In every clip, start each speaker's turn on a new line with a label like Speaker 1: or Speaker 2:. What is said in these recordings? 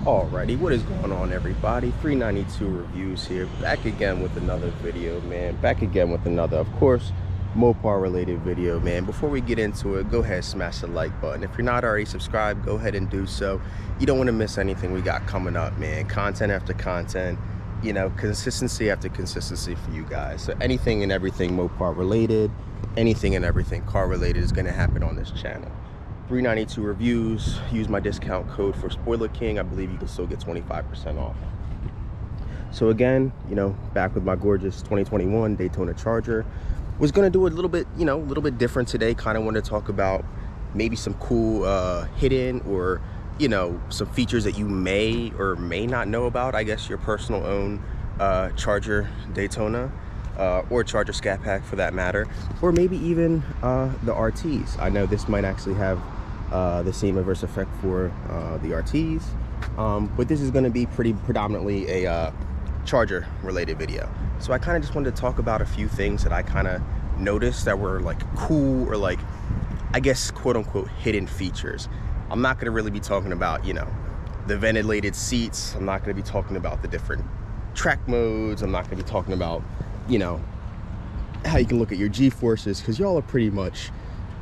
Speaker 1: Alrighty, what is going on, everybody? 392 Reviews here, back again with another video, man. Back again with another, of course, Mopar related video, man. Before we get into it, go ahead, smash the like button. If you're not already subscribed, go ahead and do so. You don't want to miss anything we got coming up, man. Content after content, you know, consistency after consistency for you guys. So anything and everything Mopar related, anything and everything car related is going to happen on this channel. 392 Reviews, use my discount code for Spoiler King. I believe you can still get 25% off. So again, you know, back with my gorgeous 2021 Daytona Charger. Was gonna do a little bit, you know, a little bit different today. Kind of want to talk about maybe some cool hidden or, you know, some features that you may or may not know about. I guess your personal own Charger Daytona. Or Charger ScatPack for that matter, or maybe even the RTs. I know this might actually have the same adverse effect for the RTs, but this is going to be pretty predominantly a Charger related video. So I kind of just wanted to talk about a few things that I kind of noticed that were like cool or like, I guess, quote unquote hidden features. I'm not going to really be talking about, you know, the ventilated seats. I'm not going to be talking about the different track modes. I'm not going to be talking about, you know, how you can look at your G-forces, because y'all are pretty much,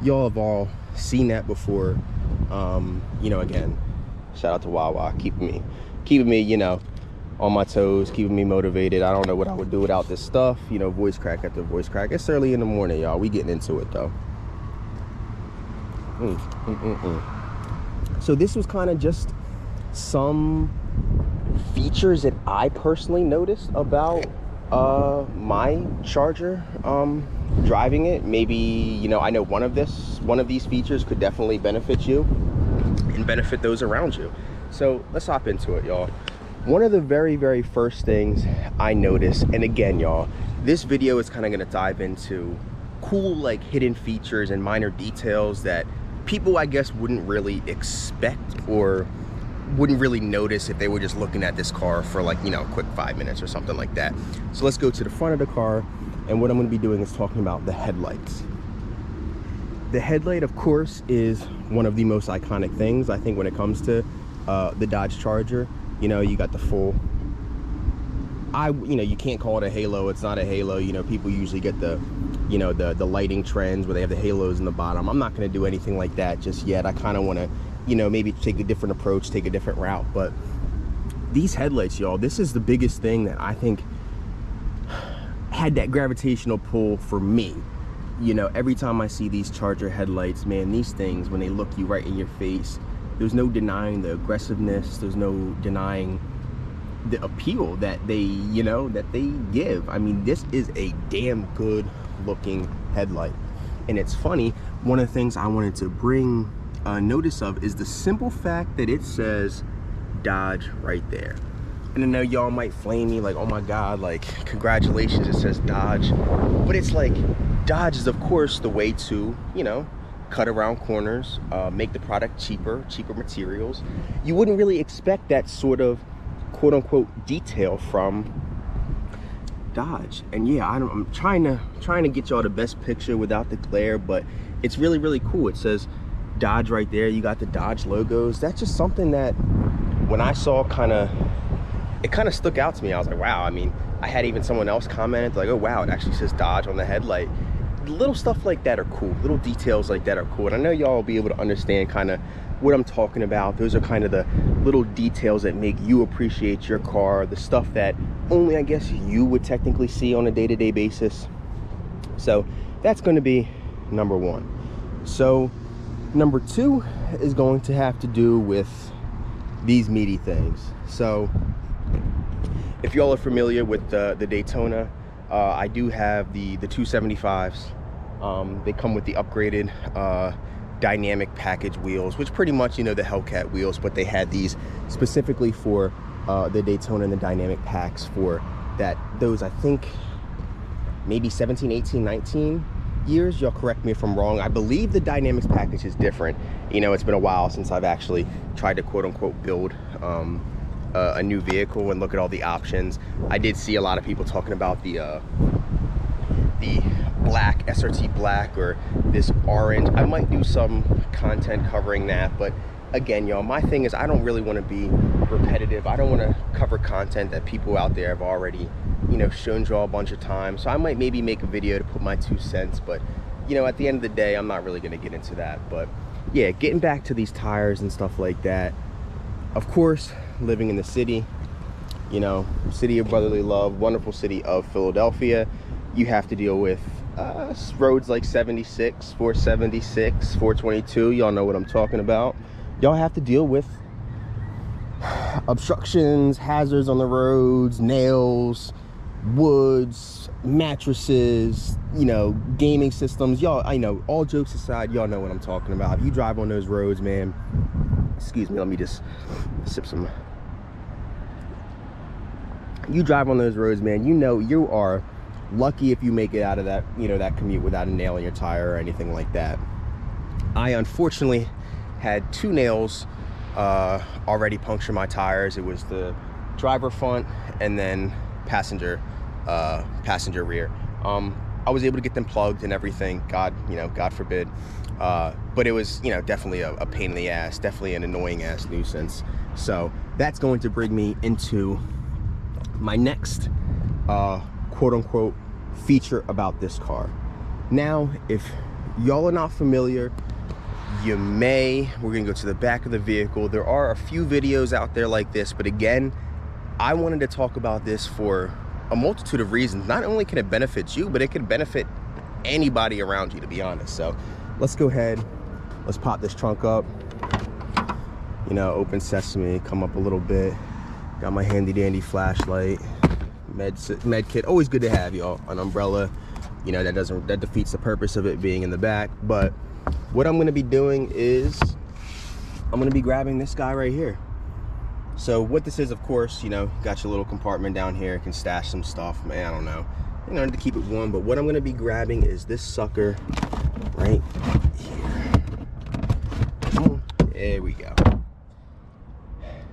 Speaker 1: y'all have all seen that before. You know, again, shout out to Wawa, keeping me, you know, on my toes, keeping me motivated. I don't know what I would do without this stuff, you know, voice crack after voice crack. It's early in the morning, y'all. We getting into it though. So this was kind of just some features that I personally noticed about my Charger, driving it. Maybe, you know, I know one of these features could definitely benefit you and benefit those around you. So let's hop into it, y'all. One of the very first things I noticed, and again, y'all, this video is kind of going to dive into cool, like, hidden features and minor details that people, I guess, wouldn't really expect or wouldn't really notice if they were just looking at this car for, like, you know, a quick 5 minutes or something like that. So let's go to the front of the car, and what I'm going to be doing is talking about the headlights. The headlight, of course, is one of the most iconic things, I think, when it comes to the Dodge Charger. You know, you got the full, you know, you can't call it a halo. It's not a halo. You know, people usually get the, you know, the lighting trends where they have the halos in the bottom. I'm not going to do anything like that just yet. I kind of want to, you know, maybe take a different approach, take a different route. But these headlights, y'all, this is the biggest thing that I think had that gravitational pull for me. You know, every time I see these Charger headlights, man, these things, when they look you right in your face, there's no denying the aggressiveness. There's no denying the appeal that they, you know, that they give. I mean, this is a damn good looking headlight. And it's funny, one of the things I wanted to bring notice of is the simple fact that it says Dodge right there. And I know y'all might flame me like, oh my God, like, congratulations, it says Dodge. But it's like, Dodge is, of course, the way to, you know, cut around corners, make the product cheaper materials. You wouldn't really expect that sort of quote unquote detail from Dodge. And yeah, I'm trying to get y'all the best picture without the glare, but it's really cool. It says Dodge right there. You got the Dodge logos. That's just something that when I saw, it kind of stuck out to me. I was like, wow. I mean, I had even someone else commented like, oh wow, it actually says Dodge on the headlight. Little stuff like that are cool. Little details like that are cool. And I know y'all will be able to understand kind of what I'm talking about. Those are kind of the little details that make you appreciate your car, the stuff that only, I guess, you would technically see on a day-to-day basis. So that's going to be number one. So number two, is going to have to do with these meaty things. So if y'all are familiar with the Daytona, I do have the 275s. They come with the upgraded dynamic package wheels, which pretty much, you know, the Hellcat wheels, but they had these specifically for the Daytona and the dynamic packs for those, I think, maybe 17, 18, 19 years. Y'all correct me if I'm wrong. I believe the dynamics package is different. You know, it's been a while since I've actually tried to quote-unquote build a new vehicle and look at all the options. I did see a lot of people talking about the black, SRT black, or this orange. I might do some content covering that, but again, y'all, my thing is I don't really want to be repetitive. I don't want to cover content that people out there have already, you know, shown y'all a bunch of times. So I might maybe make a video to put my 2 cents, but you know, at the end of the day, I'm not really going to get into that. But yeah, getting back to these tires and stuff like that, of course, living in the city, you know, city of brotherly love, wonderful city of Philadelphia, you have to deal with roads like 76, 476, 422. Y'all know what I'm talking about. Y'all have to deal with obstructions, hazards on the roads, nails, woods, mattresses, you know, gaming systems. Y'all, I know, all jokes aside, y'all know what I'm talking about. If you drive on those roads, man, excuse me, let me just sip some. You drive on those roads, man, you know you are lucky if you make it out of that, you know, that commute without a nail in your tire or anything like that. I unfortunately had 2 nails already puncture my tires. It was the driver front and then passenger rear. I was able to get them plugged and everything, God forbid, but it was, you know, definitely a pain in the ass, definitely an annoying ass nuisance. So that's going to bring me into my next quote-unquote feature about this car. Now, if y'all are not familiar, we're gonna go to the back of the vehicle. There are a few videos out there like this, but again, I wanted to talk about this for a multitude of reasons. Not only can it benefit you, but it can benefit anybody around you, to be honest. So let's go ahead, let's pop this trunk up, you know, open sesame, come up a little bit. Got my handy dandy flashlight, med kit, always good to have, y'all. An umbrella, you know, that defeats the purpose of it being in the back. But what I'm going to be doing is I'm going to be grabbing this guy right here. So what this is, of course, you know, got your little compartment down here, can stash some stuff, man, I don't know, you know, to keep it warm. But what I'm going to be grabbing is this sucker right here. There we go.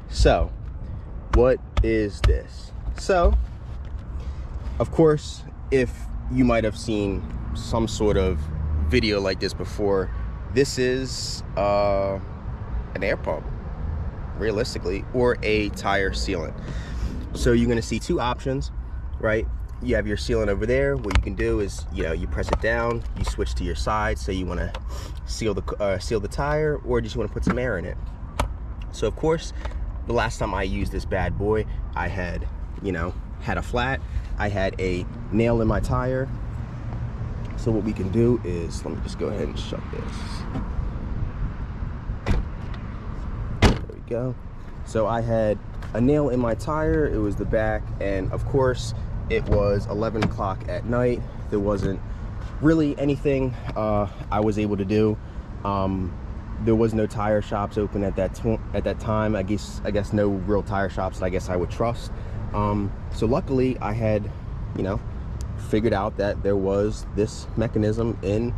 Speaker 1: So what is this? So of course, if you might have seen some sort of video like this before, this is an air pump, realistically, or a tire sealant. So you're going to see 2 options, right? You have your sealant over there. What you can do is, you know, you press it down, you switch to your side, say you want to seal the tire, or just you want to put some air in it. So of course, the last time I used this bad boy, I had, you know, had a flat, I had a nail in my tire. So what we can do is, let me just go ahead and shut this. There we go. So I had a nail in my tire, it was the back, and of course it was 11 o'clock at night. There wasn't really anything I was able to do. There was no tire shops open at that time. I guess no real tire shops that I guess I would trust. So luckily I had, you know, figured out that there was this mechanism in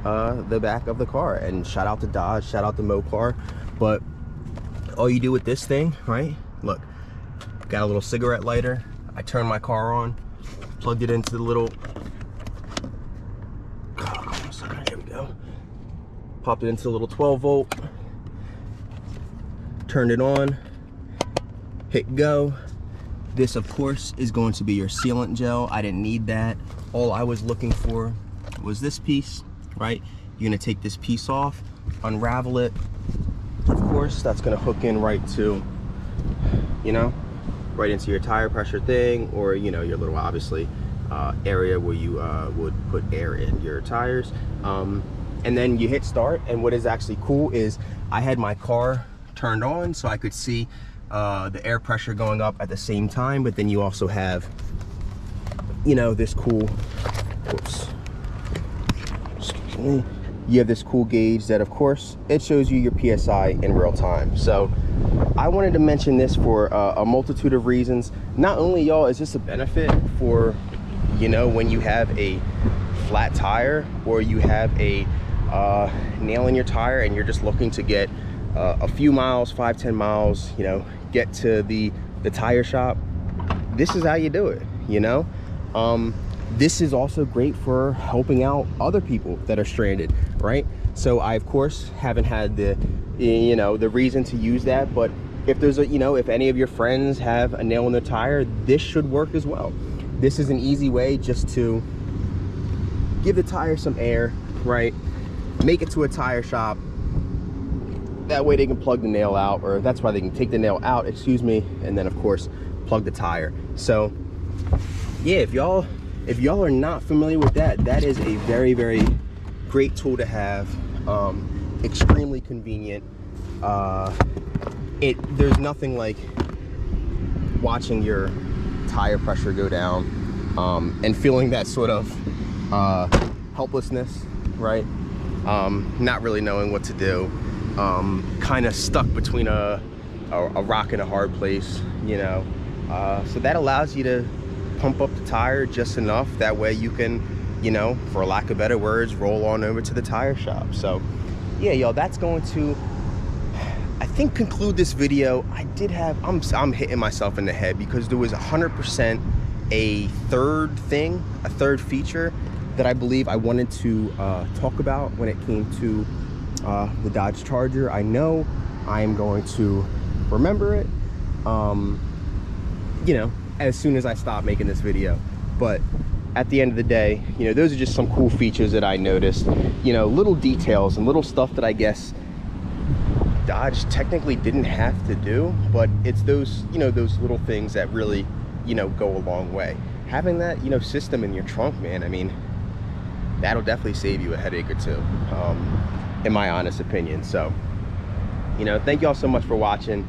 Speaker 1: the back of the car. And shout out to Dodge, shout out to Mopar. But all you do with this thing, right? Look, got a little cigarette lighter. I turned my car on, plugged it into the little, here we go. Popped it into the little 12 volt, turned it on, hit go. This, of course, is going to be your sealant gel. I didn't need that. All I was looking for was this piece, right? You're gonna take this piece off, unravel it. Of course, that's gonna hook in right to, you know, right into your tire pressure thing, or, you know, your little, obviously, area where you would put air in your tires. and then you hit start. And what is actually cool is I had my car turned on so I could see the air pressure going up at the same time, but then you also have, you know, this cool, whoops, excuse me, you have this cool gauge that, of course, it shows you your PSI in real time. So I wanted to mention this for a multitude of reasons. Not only, y'all, is this a benefit for, you know, when you have a flat tire or you have a nail in your tire and you're just looking to get a few miles, 5-10 miles, you know, get to the tire shop. This is how you do it, you know. This is also great for helping out other people that are stranded, right? So I, of course, haven't had the, you know, the reason to use that, but if there's a, you know, if any of your friends have a nail in their tire, this should work as well. This is an easy way just to give the tire some air, right? Make it to a tire shop. That way they can plug the nail out, or that's why they can take the nail out, excuse me, and then of course plug the tire. So yeah, if y'all are not familiar with that, that is a very, very great tool to have. Extremely convenient. There's nothing like watching your tire pressure go down and feeling that sort of helplessness, right? Not really knowing what to do, kind of stuck between a rock and a hard place, you know. So that allows you to pump up the tire just enough, that way you can, you know, for lack of better words, roll on over to the tire shop. So yeah, y'all, that's going to, I think, conclude this video. I did have, I'm hitting myself in the head because there was 100% a third feature that I believe I wanted to talk about when it came to the Dodge Charger. I know I am going to remember it, you know, as soon as I stop making this video. But at the end of the day, you know, those are just some cool features that I noticed, you know, little details and little stuff that I guess Dodge technically didn't have to do, but it's those, you know, those little things that really, you know, go a long way. Having that, you know, system in your trunk, man, I mean, that'll definitely save you a headache or two, in my honest opinion. So, you know, thank y'all so much for watching.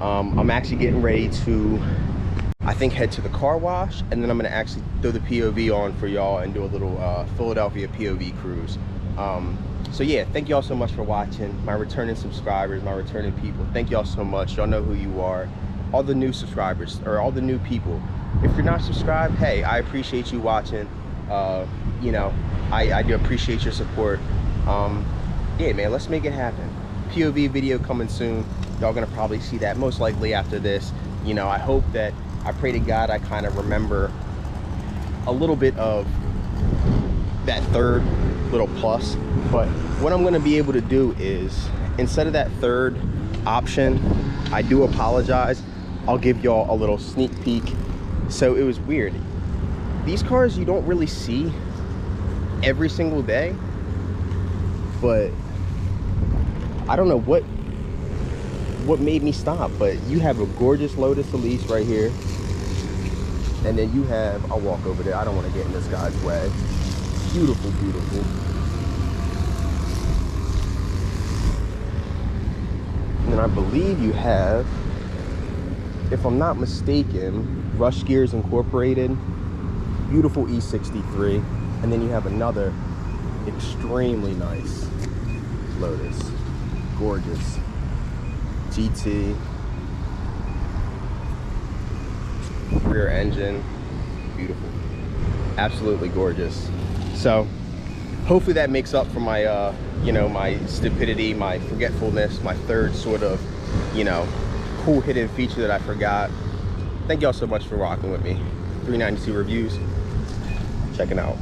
Speaker 1: I'm actually getting ready to, I think, head to the car wash, and then I'm gonna actually throw the POV on for y'all and do a little Philadelphia POV cruise. So yeah, thank y'all so much for watching. My returning subscribers, my returning people, thank y'all so much. Y'all know who you are. All the new subscribers, or all the new people, if you're not subscribed, hey, I appreciate you watching. You know, I do appreciate your support. Yeah, man, let's make it happen. POV video coming soon. Y'all gonna probably see that most likely after this. You know, I hope that, I pray to God I kind of remember a little bit of that third little plus. But what I'm going to be able to do is, instead of that third option, I do apologize, I'll give y'all a little sneak peek. So it was weird. These cars you don't really see every single day, but I don't know what made me stop, but you have a gorgeous Lotus Elise right here, and then you have, I'll walk over there, I don't want to get in this guy's way. Beautiful, beautiful. And then I believe you have, if I'm not mistaken, Rush Gears Incorporated, beautiful E63, and then you have another extremely nice Lotus, gorgeous GT, rear engine, beautiful, absolutely gorgeous. So hopefully that makes up for my you know, my stupidity, my forgetfulness, my third sort of, you know, cool hidden feature that I forgot. Thank y'all so much for rocking with me. 392 reviews, checking out.